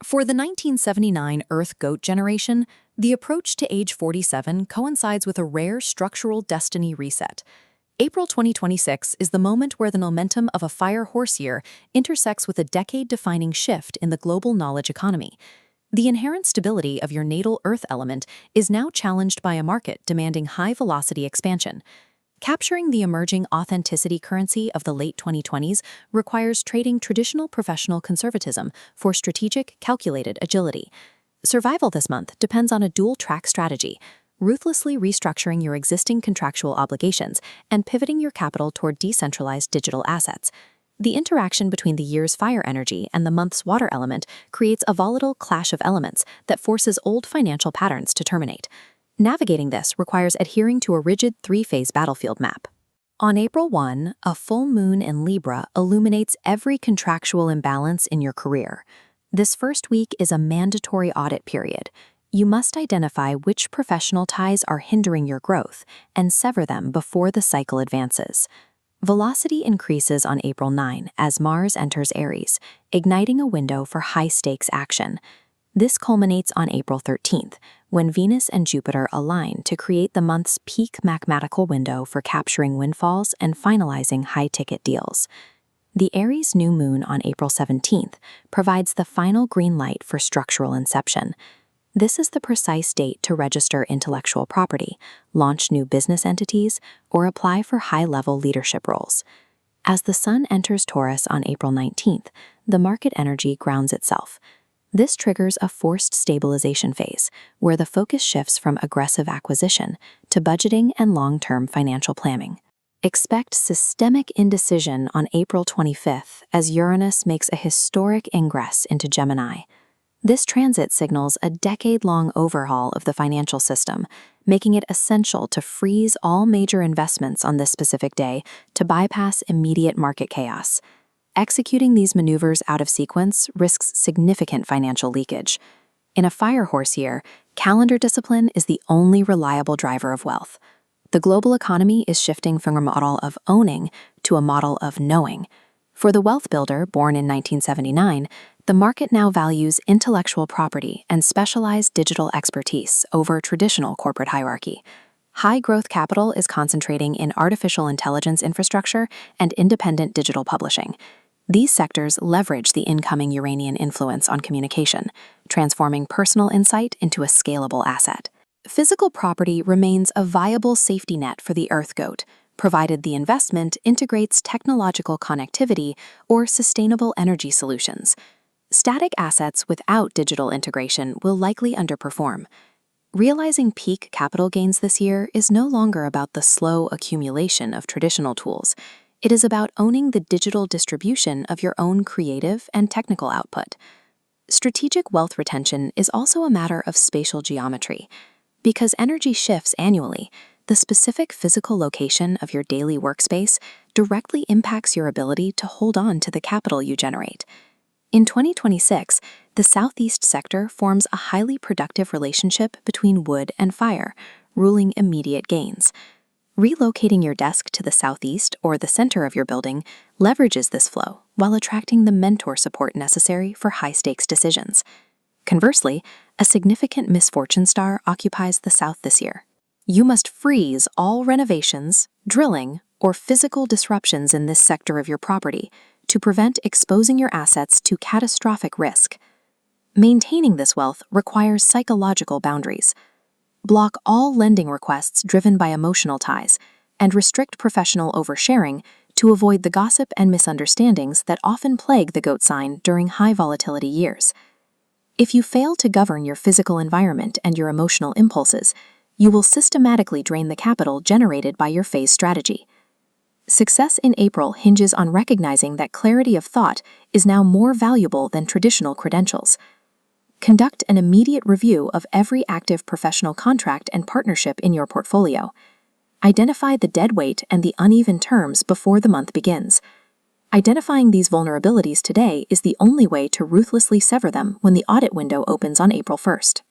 For the 1979 Earth Goat generation, the approach to age 47 coincides with a rare structural destiny reset. April 2026 is the moment where the momentum of a fire horse year intersects with a decade-defining shift in the global knowledge economy. The inherent stability of your natal Earth element is now challenged by a market demanding high-velocity expansion. Capturing the emerging authenticity currency of the late 2020s requires trading traditional professional conservatism for strategic, calculated agility. Survival this month depends on a dual-track strategy, ruthlessly restructuring your existing contractual obligations and pivoting your capital toward decentralized digital assets. The interaction between the year's fire energy and the month's water element creates a volatile clash of elements that forces old financial patterns to terminate. Navigating this requires adhering to a rigid three-phase battlefield map. On April 1, a full moon in Libra illuminates every contractual imbalance in your career. This first week is a mandatory audit period. You must identify which professional ties are hindering your growth and sever them before the cycle advances. Velocity increases on April 9 as Mars enters Aries, igniting a window for high-stakes action. This culminates on April 13th, when Venus and Jupiter align to create the month's peak mathematical window for capturing windfalls and finalizing high-ticket deals. The Aries new moon on April 17th provides the final green light for structural inception. This is the precise date to register intellectual property, launch new business entities, or apply for high-level leadership roles. As the Sun enters Taurus on April 19th, the market energy grounds itself. This triggers a forced stabilization phase, where the focus shifts from aggressive acquisition to budgeting and long-term financial planning. Expect systemic indecision on April 25th as Uranus makes a historic ingress into Gemini. This transit signals a decade-long overhaul of the financial system, making it essential to freeze all major investments on this specific day to bypass immediate market chaos. Executing these maneuvers out of sequence risks significant financial leakage. In a fire horse year, calendar discipline is the only reliable driver of wealth. The global economy is shifting from a model of owning to a model of knowing. For the wealth builder born in 1979, the market now values intellectual property and specialized digital expertise over traditional corporate hierarchy. High-growth capital is concentrating in artificial intelligence infrastructure and independent digital publishing. These sectors leverage the incoming Uranian influence on communication, transforming personal insight into a scalable asset. Physical property remains a viable safety net for the Earth Goat, provided the investment integrates technological connectivity or sustainable energy solutions. Static assets without digital integration will likely underperform. Realizing peak capital gains this year is no longer about the slow accumulation of traditional tools. It is about owning the digital distribution of your own creative and technical output. Strategic wealth retention is also a matter of spatial geometry. Because energy shifts annually, the specific physical location of your daily workspace directly impacts your ability to hold on to the capital you generate. In 2026, the southeast sector forms a highly productive relationship between wood and fire, ruling immediate gains. Relocating your desk to the southeast or the center of your building leverages this flow while attracting the mentor support necessary for high-stakes decisions. Conversely, a significant misfortune star occupies the south this year. You must freeze all renovations, drilling, or physical disruptions in this sector of your property to prevent exposing your assets to catastrophic risk. Maintaining this wealth requires psychological boundaries. Block all lending requests driven by emotional ties, and restrict professional oversharing to avoid the gossip and misunderstandings that often plague the goat sign during high volatility years. If you fail to govern your physical environment and your emotional impulses, you will systematically drain the capital generated by your phase strategy. Success in April hinges on recognizing that clarity of thought is now more valuable than traditional credentials. Conduct an immediate review of every active professional contract and partnership in your portfolio. Identify the dead weight and the uneven terms before the month begins. Identifying these vulnerabilities today is the only way to ruthlessly sever them when the audit window opens on April 1st.